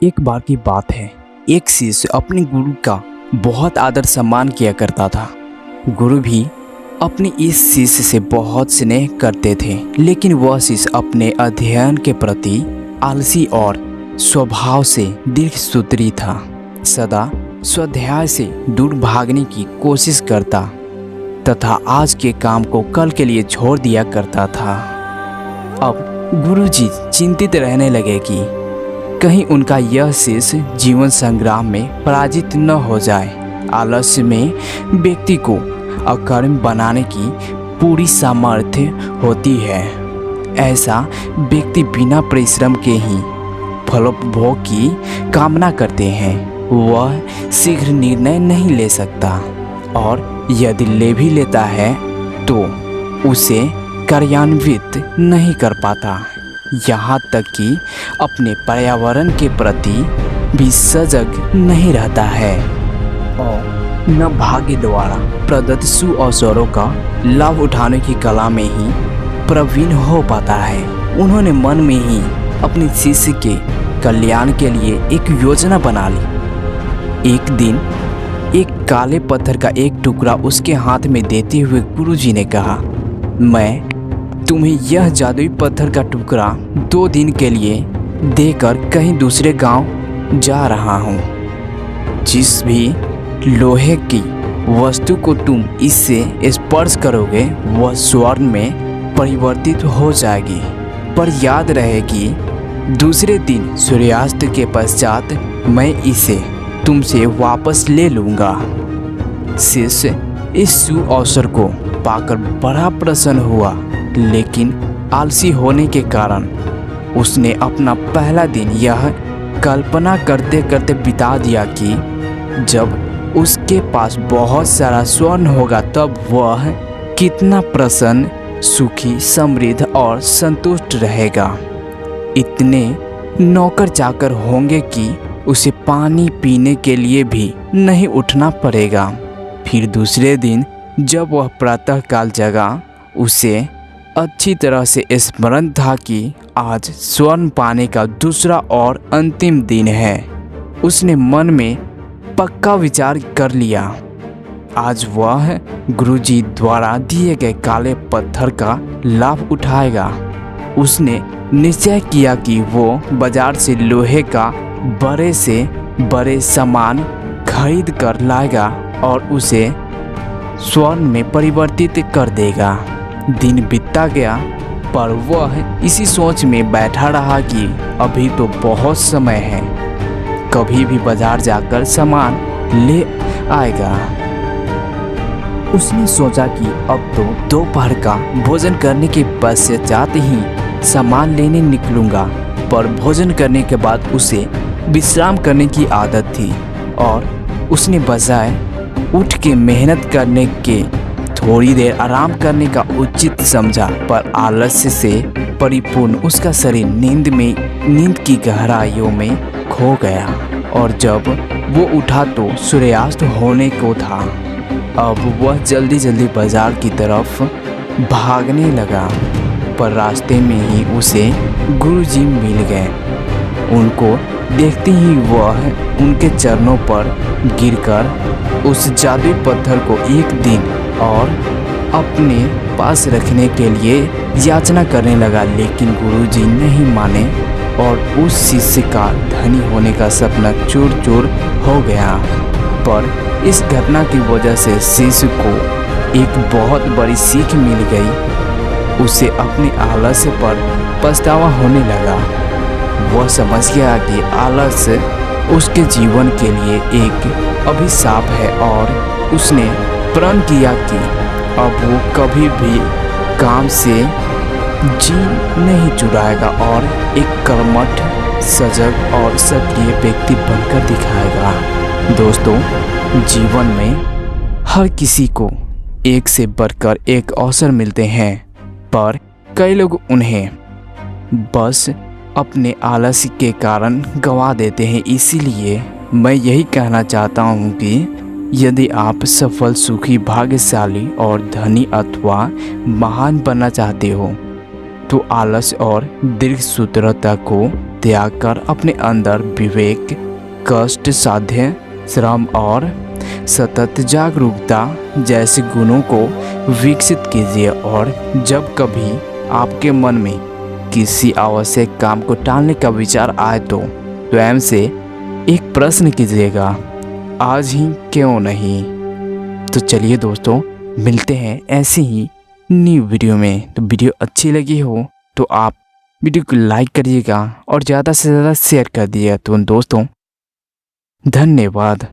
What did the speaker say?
एक बार की बात है, एक शिष्य अपने गुरु का बहुत आदर सम्मान किया करता था। गुरु भी अपने इस शिष्य से बहुत स्नेह करते थे, लेकिन वह शिष्य अपने अध्ययन के प्रति आलसी और स्वभाव से दीर्घसूत्री था। सदा स्वाध्याय से दूर भागने की कोशिश करता तथा आज के काम को कल के लिए छोड़ दिया करता था। अब गुरुजी चिंतित रहने लगे कि कहीं उनका यह शिष्य जीवन संग्राम में पराजित न हो जाए। आलस्य में व्यक्ति को अकर्म बनाने की पूरी सामर्थ्य होती है। ऐसा व्यक्ति बिना परिश्रम के ही फलोपभोग की कामना करते हैं। वह शीघ्र निर्णय नहीं ले सकता और यदि ले भी लेता है तो उसे कार्यान्वित नहीं कर पाता। यहाँ तक कि अपने पर्यावरण के प्रति भी सजग नहीं रहता है और न भाग्य द्वारा प्रदत्त सुअवसरों का लाभ उठाने की कला में ही प्रवीण हो पाता है। उन्होंने मन में ही अपने शिष्य के कल्याण के लिए एक योजना बना ली। एक दिन एक काले पत्थर का एक टुकड़ा उसके हाथ में देते हुए गुरुजी ने कहा, मैं तुम्हें यह जादुई पत्थर का टुकड़ा 2 दिन के लिए देकर कहीं दूसरे गांव जा रहा हूँ। जिस भी लोहे की वस्तु को तुम इससे स्पर्श करोगे वह स्वर्ण में परिवर्तित हो जाएगी। पर याद रहे कि दूसरे दिन सूर्यास्त के पश्चात मैं इसे तुमसे वापस ले लूँगा। शिष्य इस सुअवसर को पाकर बड़ा प्रसन्न हुआ, लेकिन आलसी होने के कारण उसने अपना पहला दिन यह कल्पना करते करते बिता दिया कि जब उसके पास बहुत सारा स्वर्ण होगा तब वह कितना प्रसन्न, सुखी, समृद्ध और संतुष्ट रहेगा। इतने नौकर चाकर होंगे कि उसे पानी पीने के लिए भी नहीं उठना पड़ेगा। फिर दूसरे दिन जब वह प्रातःकाल जगा, उसे अच्छी तरह से स्मरण था कि आज स्वर्ण पाने का दूसरा और अंतिम दिन है। उसने मन में पक्का विचार कर लिया, आज वह गुरुजी द्वारा दिए गए काले पत्थर का लाभ उठाएगा। उसने निश्चय किया कि वो बाजार से लोहे का बड़े से बड़े सामान खरीद कर लाएगा और उसे स्वर्ण में परिवर्तित कर देगा। दिन बीतता गया, पर वह इसी सोच में बैठा रहा कि अभी तो बहुत समय है, कभी भी बाजार जाकर सामान ले आएगा। उसने सोचा कि अब तो दोपहर का भोजन करने के पश्चात ही सामान लेने निकलूंगा। पर भोजन करने के बाद उसे विश्राम करने की आदत थी और उसने बजाय उठ के मेहनत करने के थोड़ी देर आराम करने का उचित समझा। पर आलस्य से परिपूर्ण उसका शरीर नींद की गहराइयों में खो गया और जब वो उठा तो सूर्यास्त होने को था। अब वह जल्दी जल्दी बाजार की तरफ भागने लगा, पर रास्ते में ही उसे गुरुजी मिल गए। उनको देखते ही वह उनके चरणों पर गिरकर उस जादुई पत्थर को एक दिन और अपने पास रखने के लिए याचना करने लगा, लेकिन गुरुजी नहीं माने और उस शिष्य का धनी होने का सपना चूर चूर हो गया। पर इस घटना की वजह से शिष्य को एक बहुत बड़ी सीख मिल गई। उसे अपने आलस्य पर पछतावा होने लगा। वह समझ गया कि आलस्य उसके जीवन के लिए एक अभिशाप है और उसने प्रण किया कि अब वो कभी भी काम से जी नहीं चुराएगा और एक कर्मठ, सजग और सक्रिय व्यक्ति बनकर दिखाएगा। दोस्तों, जीवन में हर किसी को एक से बढ़कर एक अवसर मिलते हैं, पर कई लोग उन्हें बस अपने आलस्य के कारण गंवा देते हैं। इसीलिए मैं यही कहना चाहता हूँ कि यदि आप सफल, सुखी, भाग्यशाली और धनी अथवा महान बनना चाहते हो तो आलस्य और दीर्घसूत्रता को त्याग कर अपने अंदर विवेक, कष्ट साध्य, श्रम और सतत जागरूकता जैसे गुणों को विकसित कीजिए। और जब कभी आपके मन में किसी आवश्यक काम को टालने का विचार आए तो स्वयं से एक प्रश्न कीजिएगा, आज ही क्यों नहीं। तो चलिए दोस्तों, मिलते हैं ऐसे ही न्यू वीडियो में। तो वीडियो अच्छी लगी हो तो आप वीडियो को लाइक करिएगा और ज़्यादा से ज़्यादा शेयर कर दिएगा। तो दोस्तों, धन्यवाद।